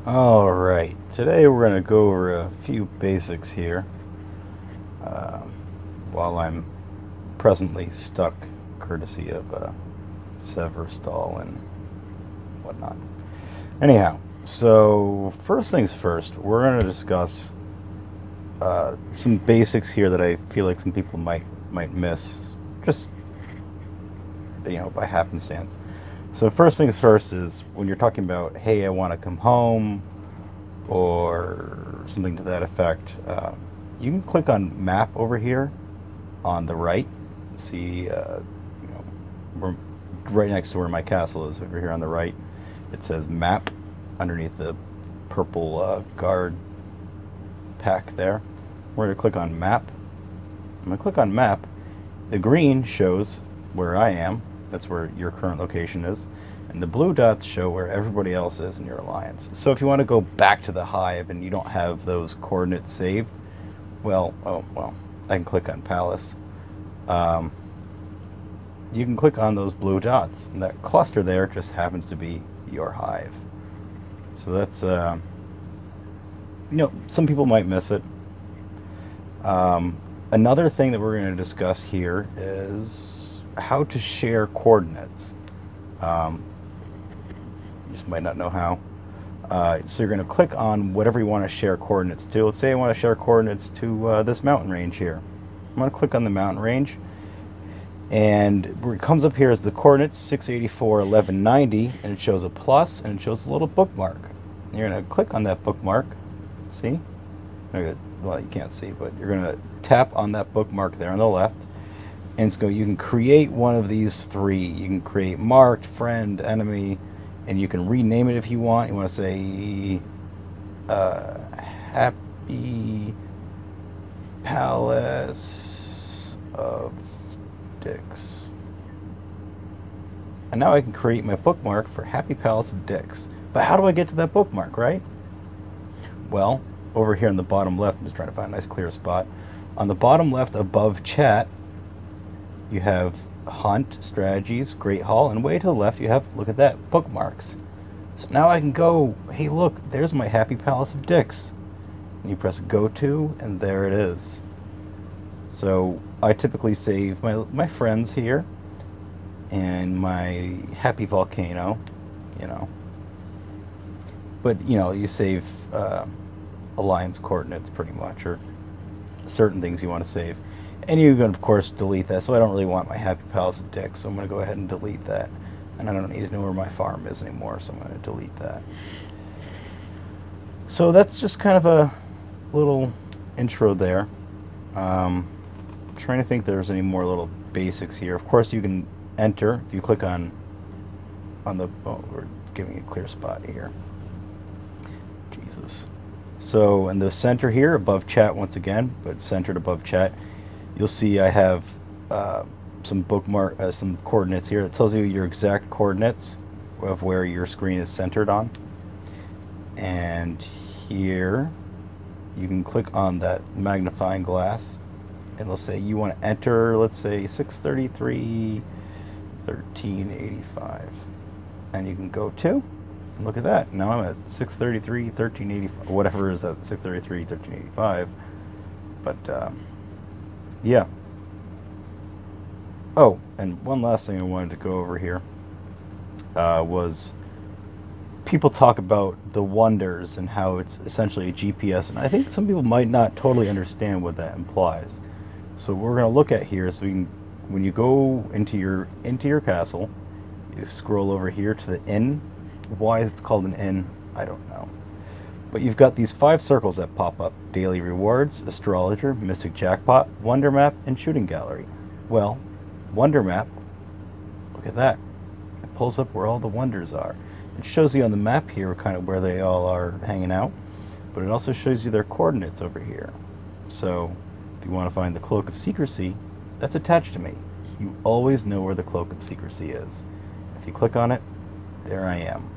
Alright, today we're going to go over a few basics here uh, while I'm presently stuck courtesy of Severstall and whatnot. Anyhow, so first things first, we're going to discuss some basics here that I feel like some people might miss just by happenstance. So first things first is when you're talking about, hey, I want to come home or something to that effect, you can click on map over here on the right. See, we're right next to where my castle is over here on the right. It says map underneath the purple guard pack there. We're going to click on map. I'm going to click on map. The green shows where I am. That's where your current location is. And the blue dots show where everybody else is in your alliance. So if you want to go back to the hive and you don't have those coordinates saved, I can click on Palace. Um, you can click on those blue dots, and that cluster there just happens to be your hive. So that's, some people might miss it. Another thing that we're going to discuss here is how to share coordinates. Um, you just might not know how. So you're going to click on whatever you want to share coordinates to. Let's say I want to share coordinates to this mountain range here. I'm going to click on the mountain range, and where it comes up here is the coordinates 684, 1190, and it shows a plus, and it shows a little bookmark. You're going to click on that bookmark. See? Well, you can't see, but you're going to tap on that bookmark there on the left, and you can create one of these three. You can create marked, friend, enemy, and you can rename it if you want. You want to say Happy Palace of Dicks. And now I can create my bookmark for Happy Palace of Dicks. But how do I get to that bookmark, right? Well, over here on the bottom left, I'm just trying to find a nice clear spot. On the bottom left above chat, you have Hunt, Strategies, Great Hall, and way to the left you have, look at that, bookmarks. So now I can go, hey look, there's my Happy Palace of Dicks. And you press go to, and there it is. So I typically save my friends here, and my Happy Volcano, you know. But, you save alliance coordinates pretty much, or certain things you want to save. And you can, of course, delete that. So I don't really want my Happy Palace of Dicks, so I'm going to go ahead and delete that. And I don't need to know where my farm is anymore, so I'm going to delete that. So that's just kind of a little intro there. Trying to think if there's any more little basics here. Of course, you can enter if you click on the. Oh, we're giving a clear spot here. Jesus. So in the center here, above chat once again, but centered above chat, you'll see I have some some coordinates here that tells you your exact coordinates of where your screen is centered on. And here, you can click on that magnifying glass, and it'll say you want to enter, let's say 633, 1385, and you can go to. Look at that. Now I'm at 633, 1385, whatever is that, 633, 1385. But, yeah. Oh, and one last thing I wanted to go over here was people talk about the wonders and how it's essentially a GPS, and I think some people might not totally understand what that implies. So what we're going to look at here is when you go into your castle, you scroll over here to the inn. Why it's called an inn, I don't know. But you've got these 5 circles that pop up: daily rewards, astrologer, mystic jackpot, wonder map, and shooting gallery. Well, wonder map, look at that. It pulls up where all the wonders are. It shows you on the map here kind of where they all are hanging out, but it also shows you their coordinates over here. So if you want to find the Cloak of Secrecy, that's attached to me. You always know where the Cloak of Secrecy is. If you click on it, there I am,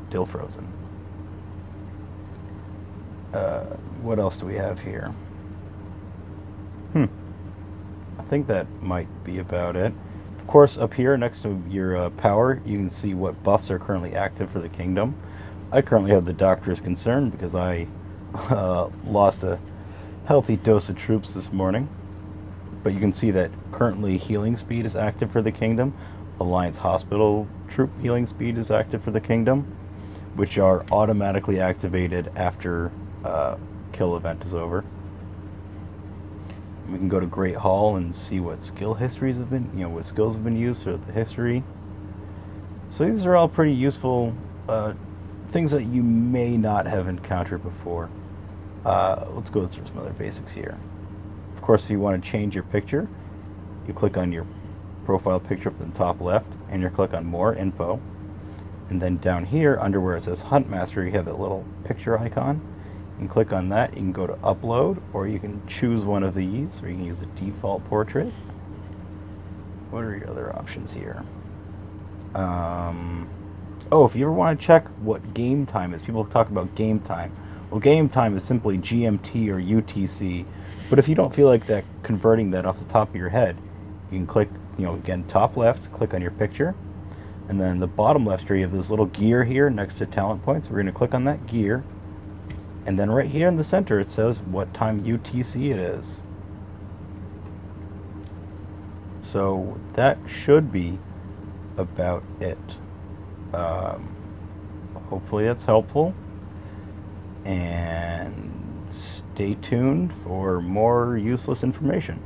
still frozen. What else do we have here? I think that might be about it. Of course, up here next to your power, you can see what buffs are currently active for the kingdom. I currently have the doctor's concern because I lost a healthy dose of troops this morning. But you can see that currently healing speed is active for the kingdom. Alliance Hospital troop healing speed is active for the kingdom, which are automatically activated after kill event is over. We can go to Great Hall and see what skill histories have been, what skills have been used for the history. So these are all pretty useful things that you may not have encountered before. Let's go through some other basics here. Of course, if you want to change your picture, you click on your profile picture up in the top left, and you click on More Info. And then down here, under where it says Huntmaster, you have that little picture icon. You can click on that, you can go to Upload, or you can choose one of these, or you can use a default portrait. What are your other options here? Oh, if you ever want to check what game time is, people talk about game time. Well, game time is simply GMT or UTC, but if you don't feel like converting that off the top of your head, you can click, again, top left, click on your picture, and then the bottom left here, you have this little gear here next to talent points. We're going to click on that gear, and then right here in the center it says what time UTC it is. So that should be about it. Hopefully that's helpful, and stay tuned for more useless information.